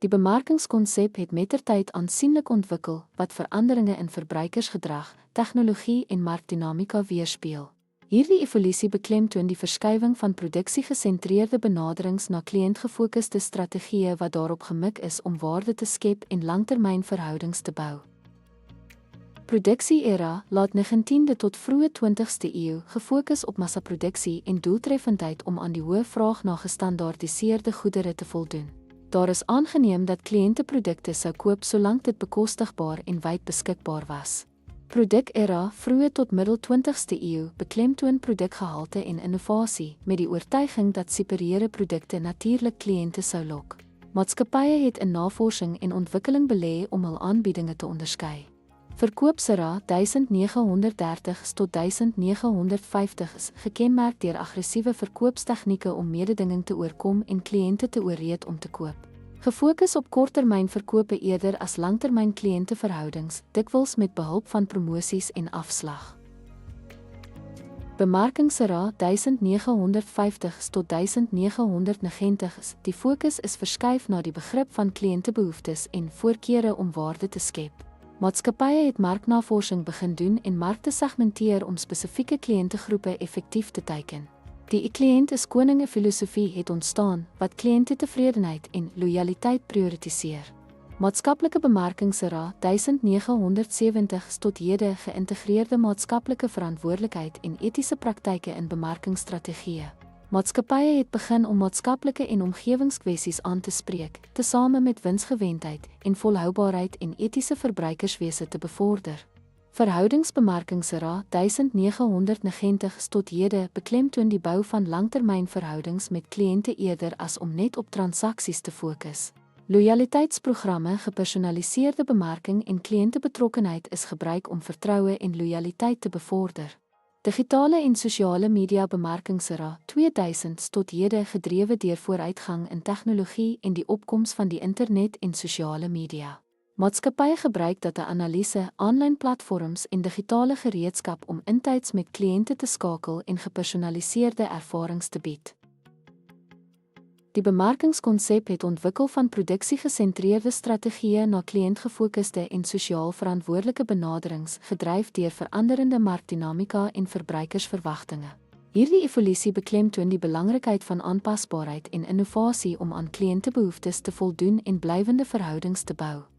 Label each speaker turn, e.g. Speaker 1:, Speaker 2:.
Speaker 1: Die bemarkingskonsep het mettertyd aansienlik ontwikkel wat veranderinge in verbruikersgedrag, tegnologie en markdinamika weerspieël. Hierdie evolusie beklemtoon die verskuiwing van produksie-gesentreerde benaderings na kliëntgefokuste strategieë wat daarop gemik is om waarde te skep en langtermynverhoudings te bou. Produksie-era, laat 19de tot vroeë 20ste eeu, gefokus op massaproduksie en doeltreffendheid om aan die hoë vraag na gestandaardiseerde goedere te voldoen. Daar is aangeneem dat kliënte produkte sou koop solank dit bekostigbaar en wyd beskikbaar was. Produk-era, vroeë tot middel 20ste eeu, beklemtoon produkgehalte en innovasie, met die oortuiging dat superieure produkte natuurlik kliënte sou lok. Maatskappye het in navorsing en ontwikkeling belê om hul aanbiedinge te onderskei. Verkoopsera 1930s tot 1950s gekenmerk deur aggressiewe verkoopstegnieke om mededinging te oorkom en kliënte te ooreed om te koop. Gefokus op korttermynverkope eerder as langtermyn kliënteverhoudings, dikwels met behulp van promosies en afslag. Bemarkingsera 1950s tot 1990s, die fokus is verskuif na die begrip van kliëntebehoeftes en voorkeure om waarde te skep. Maatskappye het marknavorsing begin doen en markte segmenteer om spesifieke kliëntegroepe effektief te teiken. Die kliënt is koninge filosofie het ontstaan, wat kliëntetevredenheid en lojaliteit prioritiseer. Maatskaplike bemarkingsera 1970s tot hede geïntegreerde maatskaplike verantwoordelikheid en etiese praktyke in bemarkingsstrategieë. Maatskappye het begin om maatskaplike en omgewingskwessies aan te spreek, tesame met winsgewendheid en volhoubaarheid en etiese verbruikerswese te bevorder. Verhoudingsbemarkingsera 1990s tot hede beklemtoon die bou van langtermynverhoudings met kliënte eerder as om net op transaksies te fokus. Lojaliteitsprogramme, gepersonaliseerde bemarking en kliëntebetrokkenheid is gebruik om vertroue en lojaliteit te bevorder. Digitale en sosiale media bemarkingsera 2000s tot hede gedrewe deur vooruitgang in tegnologie en die opkoms van die internet en sosiale media. Maatskappye gebruik data-analise, aanlyn platforms en digitale gereedskap om intyds met kliënte te skakel en gepersonaliseerde ervarings te bied. Die bemarkingskonsep het ontwikkel van produksie-gesentreerde strategieë na kliëntgefokuste en sosiaal verantwoordelike benaderings, gedryf deur veranderende markdinamika en verbruikersverwagtinge. Hierdie evolusie beklemtoon die belangrikheid van aanpasbaarheid en innovasie om aan kliëntebehoeftes te voldoen en blywende verhoudings te bou.